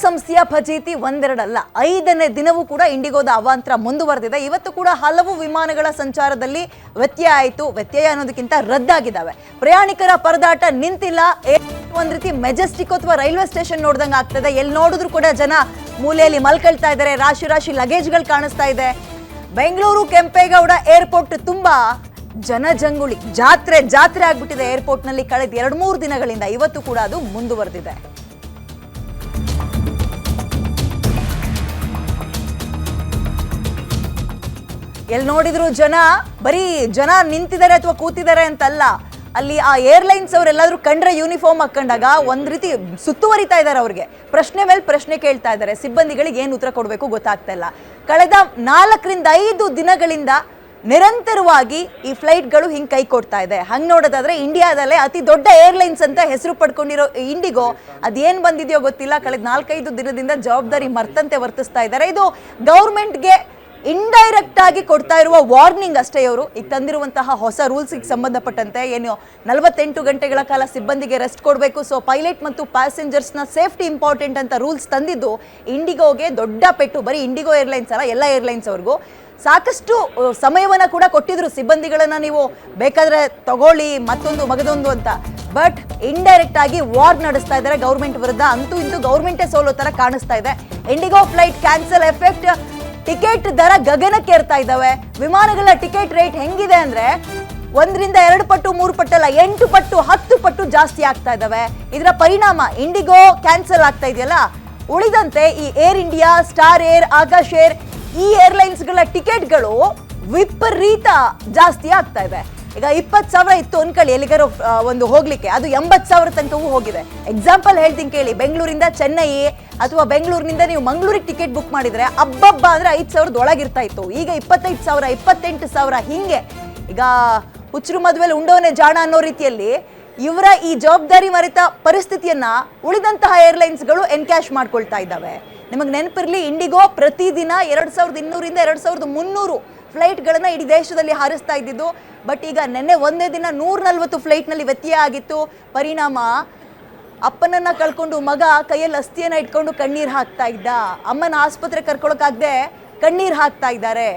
ಸಂಸ್ಥೆಯ ಫಜೀತಿ ಒಂದೆರಡಲ್ಲ, 5ನೇ ದಿನವೂ ಕೂಡ ಇಂಡಿಗೋದ ಅವಾಂತರ ಮುಂದುವರೆದಿದೆ. ಇವತ್ತು ಕೂಡ ಹಲವು ವಿಮಾನಗಳ ಸಂಚಾರದಲ್ಲಿ ವ್ಯತ್ಯಯ ಆಯಿತು. ವ್ಯತ್ಯಯ ಅನ್ನೋದಕ್ಕಿಂತ ರದ್ದಾಗಿದ್ದಾವೆ. ಪ್ರಯಾಣಿಕರ ಪರದಾಟ ನಿಂತಿಲ್ಲ. ಒಂದ್ ರೀತಿ ಮೆಜೆಸ್ಟಿಕ್ ಅಥವಾ ರೈಲ್ವೆ ಸ್ಟೇಷನ್ ನೋಡ್ದಂಗೆ ಆಗ್ತದೆ. ಎಲ್ಲಿ ನೋಡಿದ್ರು ಕೂಡ ಜನ ಮೂಲೆಯಲ್ಲಿ ಮಲ್ಕೊಳ್ತಾ ಇದ್ದಾರೆ. ರಾಶಿ ರಾಶಿ ಲಗೇಜ್ಗಳು ಕಾಣಿಸ್ತಾ ಇದೆ. ಬೆಂಗಳೂರು ಕೆಂಪೇಗೌಡ ಏರ್ಪೋರ್ಟ್ ತುಂಬಾ ಜನಜಂಗುಳಿ, ಜಾತ್ರೆ ಆಗ್ಬಿಟ್ಟಿದೆ ಏರ್ಪೋರ್ಟ್ ನಲ್ಲಿ ಕಳೆದ 2-3 ದಿನಗಳಿಂದ. ಇವತ್ತು ಕೂಡ ಅದು ಮುಂದುವರೆದಿದೆ. ಎಲ್ಲಿ ನೋಡಿದ್ರು ಬರೀ ಜನ ನಿಂತಿದ್ದಾರೆ ಅಥವಾ ಕೂತಿದ್ದಾರೆ ಅಂತಲ್ಲ, ಅಲ್ಲಿ ಆ ಏರ್ಲೈನ್ಸ್ ಅವರೆಲ್ಲಾದ್ರೂ ಕಂಡ್ರೆ ಯೂನಿಫಾರ್ಮ್ ಹಾಕೊಂಡಾಗ ಒಂದ್ ರೀತಿ ಸುತ್ತುವರಿತಾ ಇದ್ದಾರೆ. ಅವ್ರಿಗೆ ಪ್ರಶ್ನೆ ಮೇಲೆ ಪ್ರಶ್ನೆ ಕೇಳ್ತಾ ಇದ್ದಾರೆ. ಸಿಬ್ಬಂದಿಗಳಿಗೆ ಏನು ಉತ್ತರ ಕೊಡಬೇಕು ಗೊತ್ತಾಗ್ತಾ ಇಲ್ಲ. ಕಳೆದ 4-5 ದಿನಗಳಿಂದ ನಿರಂತರವಾಗಿ ಈ ಫ್ಲೈಟ್ಗಳು ಹಿಂಗೆ ಕೈ ಕೊಡ್ತಾ ಇದೆ. ಹಂಗೆ ನೋಡೋದಾದ್ರೆ ಇಂಡಿಯಾದಲ್ಲೇ ಅತಿ ದೊಡ್ಡ ಏರ್ಲೈನ್ಸ್ ಅಂತ ಹೆಸರು ಪಡ್ಕೊಂಡಿರೋ ಇಂಡಿಗೋ ಅದೇನು ಬಂದಿದೆಯೋ ಗೊತ್ತಿಲ್ಲ, ಕಳೆದ 4-5 ದಿನದಿಂದ ಜವಾಬ್ದಾರಿ ಮರ್ತಂತೆ ವರ್ತಿಸ್ತಾ ಇದ್ದಾರೆ. ಇದು ಗೌರ್ಮೆಂಟ್ಗೆ ಇಂಡೈರೆಕ್ಟ್ ಆಗಿ ಕೊಡ್ತಾ ಇರುವ ವಾರ್ನಿಂಗ್ ಅಷ್ಟೇ. ಇವರು ಈಗ ತಂದಿರುವಂತಹ ಹೊಸ ರೂಲ್ಸ್ಗೆ ಸಂಬಂಧಪಟ್ಟಂತೆ ಏನು 48 ಗಂಟೆಗಳ ಕಾಲ ಸಿಬ್ಬಂದಿಗೆ ರೆಸ್ಟ್ ಕೊಡಬೇಕು. ಸೊ ಪೈಲಟ್ ಮತ್ತು ಪ್ಯಾಸೆಂಜರ್ಸ್ನ ಸೇಫ್ಟಿ ಇಂಪಾರ್ಟೆಂಟ್ ಅಂತ ರೂಲ್ಸ್ ತಂದಿದ್ದು ಇಂಡಿಗೋಗೆ ದೊಡ್ಡ ಪೆಟ್ಟು. ಬರೀ ಇಂಡಿಗೋ ಏರ್ಲೈನ್ಸ್ ಅಲ್ಲ, ಎಲ್ಲ ಏರ್ಲೈನ್ಸ್ ಅವ್ರಿಗೂ ಸಾಕಷ್ಟು ಸಮಯವನ್ನ ಕೂಡ ಕೊಟ್ಟಿದ್ರು. ಸಿಬ್ಬಂದಿಗಳನ್ನ ನೀವು ಬೇಕಾದ್ರೆ ತಗೊಳ್ಳಿ, ಮತ್ತೊಂದು ಮಗದೊಂದು ಅಂತ. ಬಟ್ ಇಂಡೈರೆಕ್ಟ್ ಆಗಿ ವಾರ್ ನಡೆಸ್ತಾ ಇದ್ದಾರೆ ಗೌರ್ಮೆಂಟ್ ವಿರುದ್ಧ. ಅಂತೂ ಇಂತೂ ಗೌರ್ಮೆಂಟೇ ಸೋಲೋ ತರ ಕಾಣಿಸ್ತಾ ಇದೆ. IndiGo flight cancel effect, ticket ದರ ಗಗನಕ್ಕೇರ್ತಾ ಇದ್ದಾವೆ. ವಿಮಾನಗಳ ಟಿಕೆಟ್ ರೇಟ್ ಹೆಂಗಿದೆ ಅಂದ್ರೆ 1-2 ಪಟ್ಟು 3 ಪಟ್ಟಲ್ಲ, 8 ಪಟ್ಟು 10 ಪಟ್ಟು ಜಾಸ್ತಿ ಆಗ್ತಾ ಇದ್ದಾವೆ. ಇದರ ಪರಿಣಾಮ ಇಂಡಿಗೋ ಕ್ಯಾನ್ಸಲ್ ಆಗ್ತಾ ಇದೆಯಲ್ಲ, ಉಳಿದಂತೆ ಈ air India, star air, Akash air ಈ ಏರ್ಲೈನ್ಸ್ಗಳ ಟಿಕೆಟ್ಗಳು ವಿಪರೀತ ಜಾಸ್ತಿ ಆಗ್ತಾ ಇದೆ. ಈಗ 20,000 ಇತ್ತು ಅನ್ಕೊಳ್ಳಿ ಎಲ್ಲಿಗಾರು ಒಂದು ಹೋಗ್ಲಿಕ್ಕೆ, ಅದು 80,000 ತನಕವೂ ಹೋಗಿದೆ. ಎಕ್ಸಾಂಪಲ್ ಹೇಳ್ತೀನಿ ಕೇಳಿ. ಬೆಂಗಳೂರಿಂದ ಚೆನ್ನೈ ಅಥವಾ ಬೆಂಗಳೂರಿನಿಂದ ನೀವು ಮಂಗಳೂರಿಗೆ ಟಿಕೆಟ್ ಬುಕ್ ಮಾಡಿದ್ರೆ ಅಬ್ಬಬ್ಬ ಅಂದ್ರೆ 5,000 ಒಳಗಿರ್ತಾ ಇತ್ತು. ಈಗ 25,000, 28,000 ಹಿಂಗೆ. ಈಗ ಹುಚ್ಚರು ಮದುವೆಲಿ ಉಂಡವನೇ ಜಾಣ ಅನ್ನೋ ರೀತಿಯಲ್ಲಿ ಇವರ ಈ ಜವಾಬ್ದಾರಿ ಮರೆತ ಪರಿಸ್ಥಿತಿಯನ್ನ ಉಳಿದಂತಹ ಏರ್ಲೈನ್ಸ್ಗಳು ಎನ್ಕ್ಯಾಶ್ ಮಾಡ್ಕೊಳ್ತಾ ಇದ್ದಾವೆ. ನಿಮಗೆ ನೆನಪಿರ್ಲಿ, ಇಂಡಿಗೋ ಪ್ರತಿದಿನ 2,200ರಿಂದ 2,300 ಫ್ಲೈಟ್ಗಳನ್ನ ಇಡೀ ದೇಶದಲ್ಲಿ ಹಾರಿಸ್ತಾ ಇದ್ದಿದ್ದು. ಬಟ್ ಈಗ ನಿನ್ನೆ ಒಂದೇ ದಿನ 140 ಫ್ಲೈಟ್ನಲ್ಲಿ ವ್ಯತ್ಯಯ ಆಗಿತ್ತು. ಪರಿಣಾಮ ಅಪ್ಪನನ್ನ ಕಳ್ಕೊಂಡು ಮಗ ಕೈಯಲ್ಲಿ ಅಸ್ಥಿಯನ್ನ ಇಟ್ಕೊಂಡು ಕಣ್ಣೀರು ಹಾಕ್ತಾ ಇದ್ದ. ಅಮ್ಮನ ಆಸ್ಪತ್ರೆ ಕರ್ಕೊಳಕ್ಕಾಗದೆ ಕಣ್ಣೀರು ಹಾಕ್ತಾ ಇದ್ದಾರೆ.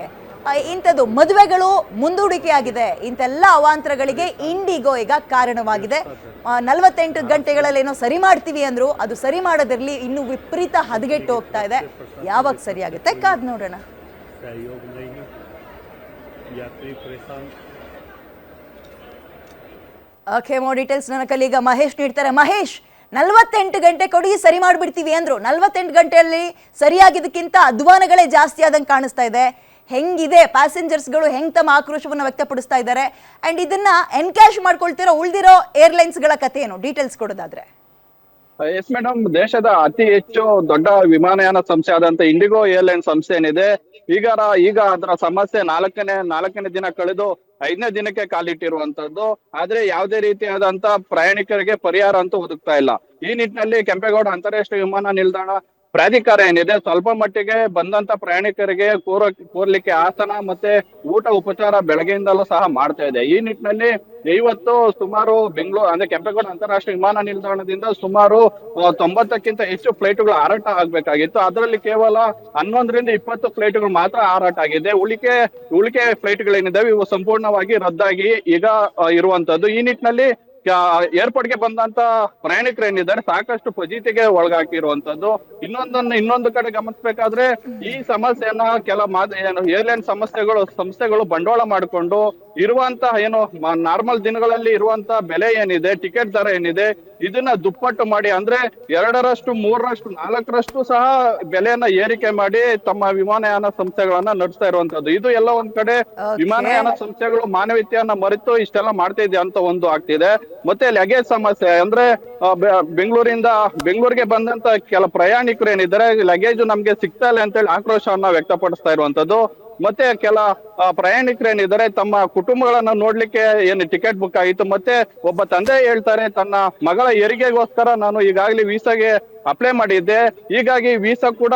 ಇಂಥದ್ದು ಮದುವೆಗಳು ಮುಂದೂಡಿಕೆ ಆಗಿದೆ. ಇಂಥೆಲ್ಲ ಅವಾಂತರಗಳಿಗೆ ಇಂಡಿಗೋ ಈಗ ಕಾರಣವಾಗಿದೆ. 48 ಗಂಟೆಗಳಲ್ಲಿ ಏನೋ ಸರಿ ಮಾಡ್ತೀವಿ ಅಂದ್ರು, ಅದು ಸರಿ ಮಾಡೋದಿರಲಿ, ಇನ್ನು ವಿಪರೀತ ಹದಗೆಟ್ಟು ಹೋಗ್ತಾ ಇದೆ. ಯಾವಾಗ ಸರಿ ಆಗುತ್ತೆ ಕಾದ್ ನೋಡೋಣ. ಓಕೆ, ಮೋರ್ ಡೀಟೇಲ್ಸ್ ನನ್ನ ಕಲೀಗ ಮಹೇಶ್ ನೀಡ್ತಾರೆ. ಮಹೇಶ್, 48 ಗಂಟೆ ಕೊಡಿ ಸರಿ ಮಾಡ್ಬಿಡ್ತೀವಿ ಅಂದ್ರು, 48 ಗಂಟೆಯಲ್ಲಿ ಸರಿಯಾಗಿದ್ದಕ್ಕಿಂತ ಅಧ್ವಾನಗಳೇ ಜಾಸ್ತಿ ಆದಂಗೆ ಕಾಣಿಸ್ತಾ ಇದೆ. ಹೆಂಗಿದೆ ಪ್ಯಾಸೆಂಜರ್ಸ್ಗಳು ಹೆಂಗ್ ತಮ್ಮ ಆಕ್ರೋಶವನ್ನು ವ್ಯಕ್ತಪಡಿಸ್ತಾ ಇದ್ದಾರೆ, ಅಂಡ್ ಇದನ್ನ ಎನ್ಕ್ಯಾಶ್ ಮಾಡ್ಕೊಳ್ತಿರೋ ಉಳಿದಿರೋ ಏರ್ಲೈನ್ಸ್ಗಳ ಕಥೆ ಏನು, ಡೀಟೇಲ್ಸ್ ಕೊಡೋದಾದ್ರೆ? ಎಸ್ ಮೇಡಮ್, ದೇಶದ ಅತಿ ಹೆಚ್ಚು ದೊಡ್ಡ ವಿಮಾನಯಾನ ಸಂಸ್ಥೆ ಆದಂತ ಇಂಡಿಗೋ ಏರ್ಲೈನ್ ಸಂಸ್ಥೆ ಏನಿದೆ, ಈಗ ಅದರ ಸಮಸ್ಯೆ ನಾಲ್ಕನೇ ದಿನ ಕಳೆದು 5ನೇ ದಿನಕ್ಕೆ ಕಾಲಿಟ್ಟಿರುವಂತದ್ದು. ಆದ್ರೆ ಯಾವುದೇ ರೀತಿಯಾದಂತ ಪ್ರಯಾಣಿಕರಿಗೆ ಪರಿಹಾರ ಅಂತೂ ಒದಗ್ತಾ ಇಲ್ಲ. ಈ ನಿಟ್ಟಿನಲ್ಲಿ ಕೆಂಪೇಗೌಡ ಅಂತಾರಾಷ್ಟ್ರೀಯ ವಿಮಾನ ನಿಲ್ದಾಣ ಪ್ರಾಧಿಕಾರ ಏನಿದೆ, ಸ್ವಲ್ಪ ಮಟ್ಟಿಗೆ ಬಂದಂತ ಪ್ರಯಾಣಿಕರಿಗೆ ಕೂರ್ಲಿಕ್ಕೆ ಆಸನ ಮತ್ತೆ ಊಟ ಉಪಚಾರ ಬೆಳಗ್ಗೆಯಿಂದಲೂ ಸಹ ಮಾಡ್ತಾ ಇದೆ. ಈ ನಿಟ್ಟಿನಲ್ಲಿ ಇವತ್ತು ಸುಮಾರು ಬೆಂಗಳೂರು ಅಂದ್ರೆ ಕೆಂಪೇಗೌಡ ಅಂತಾರಾಷ್ಟ್ರೀಯ ವಿಮಾನ ನಿಲ್ದಾಣದಿಂದ ಸುಮಾರು 90ಕ್ಕಿಂತ ಹೆಚ್ಚು ಫ್ಲೈಟ್ಗಳು ಹಾರಾಟ ಆಗ್ಬೇಕಾಗಿತ್ತು. ಅದರಲ್ಲಿ ಕೇವಲ 11ರಿಂದ 20 ಫ್ಲೈಟ್ಗಳು ಮಾತ್ರ ಹಾರಾಟ ಆಗಿದೆ. ಉಳಿಕೆ ಫ್ಲೈಟ್ಗಳೇನಿದ್ದಾವೆ ಇವು ಸಂಪೂರ್ಣವಾಗಿ ರದ್ದಾಗಿ ಈಗ ಇರುವಂತದ್ದು. ಈ ನಿಟ್ಟಿನಲ್ಲಿ ಏರ್ಪೋರ್ಟ್ಗೆ ಬಂದಂತ ಪ್ರಯಾಣಿಕರು ಏನಿದ್ದಾರೆ ಸಾಕಷ್ಟು ಫಜೀತಿಗೆ ಒಳಗಾಕಿರುವಂತದ್ದು. ಇನ್ನೊಂದು ಕಡೆ ಗಮನಿಸಬೇಕಾದ್ರೆ ಈ ಸಮಸ್ಯೆಯನ್ನ ಏರ್ಲೈನ್ ಸಂಸ್ಥೆಗಳು ಬಂಡವಾಳ ಮಾಡಿಕೊಂಡು ಇರುವಂತಹ ನಾರ್ಮಲ್ ದಿನಗಳಲ್ಲಿ ಇರುವಂತ ಬೆಲೆ ಏನಿದೆ, ಟಿಕೆಟ್ ದರ ಏನಿದೆ, ಇದನ್ನ ದುಪ್ಪಟ್ಟು ಮಾಡಿ ಅಂದ್ರೆ 2ರಷ್ಟು 3ರಷ್ಟು 4ರಷ್ಟು ಸಹ ಬೆಲೆಯನ್ನ ಏರಿಕೆ ಮಾಡಿ ತಮ್ಮ ವಿಮಾನಯಾನ ಸಂಸ್ಥೆಗಳನ್ನ ನಡೆಸ್ತಾ ಇರುವಂತದ್ದು. ಇದು ಎಲ್ಲ ಒಂದ್ ಕಡೆ ವಿಮಾನಯಾನ ಸಂಸ್ಥೆಗಳು ಮಾನವೀಯತೆಯನ್ನ ಮರೆತು ಇಷ್ಟೆಲ್ಲ ಮಾಡ್ತಾ ಇದೆ ಅಂತ ಒಂದು ಆಗ್ತಿದೆ. ಮತ್ತೆ ಲಗೇಜ್ ಸಮಸ್ಯೆ ಅಂದ್ರೆ ಬೆಂಗಳೂರಿಗೆ ಬಂದಂತ ಕೆಲ ಪ್ರಯಾಣಿಕರು ಏನಿದ್ದಾರೆ ಲಗೇಜ್ ನಮ್ಗೆ ಸಿಗ್ತಾ ಇಲ್ಲ ಅಂತೇಳಿ ಆಕ್ರೋಶವನ್ನ ವ್ಯಕ್ತಪಡಿಸ್ತಾ ಇರುವಂತದ್ದು. ಮತ್ತೆ ಕೆಲ ಪ್ರಯಾಣಿಕರೇನಿದ್ದಾರೆ ತಮ್ಮ ಕುಟುಂಬಗಳನ್ನ ನೋಡ್ಲಿಕ್ಕೆ ಏನು ಟಿಕೆಟ್ ಬುಕ್ ಆಗಿತ್ತು. ಮತ್ತೆ ಒಬ್ಬ ತಂದೆ ಹೇಳ್ತಾರೆ, ತನ್ನ ಮಗಳ ಹೆರಿಗೆಗೋಸ್ಕರ ನಾನು ಈಗಾಗಲೇ ವೀಸಾಗೆ ಅಪ್ಲೈ ಮಾಡಿದ್ದೆ, ಹೀಗಾಗಿ ವೀಸಾ ಕೂಡ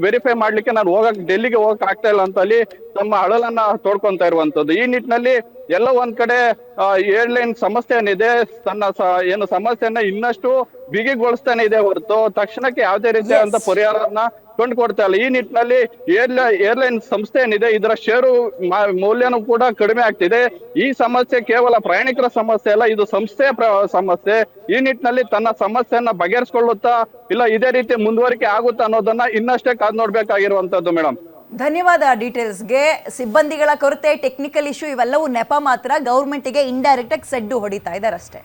ವೆರಿಫೈ ಮಾಡ್ಲಿಕ್ಕೆ ನಾನು ಡೆಲ್ಲಿಗೆ ಹೋಗಕ್ ಆಗ್ತಾ ಇಲ್ಲ ಅಂತ ಅಲ್ಲಿ ತಮ್ಮ ಅಳಲನ್ನ ತೋಡ್ಕೊಂತ ಇರುವಂತದ್ದು. ಈ ನಿಟ್ಟಿನಲ್ಲಿ ಎಲ್ಲ ಒಂದ್ ಕಡೆ ಏರ್ಲೈನ್ ಸಂಸ್ಥೆ ಏನಿದೆ ತನ್ನ ಏನು ಸಮಸ್ಯೆಯನ್ನ ಇನ್ನಷ್ಟು ಬಿಗಿಗೊಳಿಸ್ತಾನೆ ಇದೆ ಹೊರತು ತಕ್ಷಣಕ್ಕೆ ಯಾವುದೇ ರೀತಿಯಾದಂತ ಪರಿಹಾರವನ್ನ ಕೊಂಡ್ಕೊಡ್ತಾ ಇಲ್ಲ. ಈ ನಿಟ್ಟಿನಲ್ಲಿ ಏರ್ಲೈನ್ ಸಂಸ್ಥೆ ಏನಿದೆ ಇದರ ಷೇರು ಮೌಲ್ಯನೂ ಕೂಡ ಕಡಿಮೆ ಆಗ್ತಿದೆ. ಈ ಸಮಸ್ಯೆ ಕೇವಲ ಪ್ರಯಾಣಿಕರ ಸಮಸ್ಯೆ ಅಲ್ಲ, ಇದು ಸಂಸ್ಥೆಯ ಸಮಸ್ಯೆ. ಈ ನಿಟ್ಟಿನಲ್ಲಿ ತನ್ನ ಸಮಸ್ಯೆಯನ್ನ ಬಗೆಹರಿಸಿಕೊಳ್ಳುತ್ತಾ ಇಲ್ಲ ಇದೇ ರೀತಿ ಮುಂದುವರಿಕೆ ಆಗುತ್ತಾ ಅನ್ನೋದನ್ನ ಇನ್ನಷ್ಟೇ ಕಾದ್ ನೋಡ್ಬೇಕಾಗಿರುವಂತದ್ದು ಮೇಡಮ್. ಧನ್ಯವಾದ ಡೀಟೇಲ್ಸ್ಗೆ. ಸಿಬ್ಬಂದಿಗಳ ಕೊರತೆ, ಟೆಕ್ನಿಕಲ್ ಇಶ್ಯೂ ಇವೆಲ್ಲವೂ ನೆಪ ಮಾತ್ರ. ಗೌರ್ಮೆಂಟಿಗೆ ಇಂಡೈರೆಕ್ಟ್ ಆಗಿ ಸೆಡ್ಡು ಹೊಡಿತಾ ಇದ್ದಾರೆ ಅಷ್ಟೇ.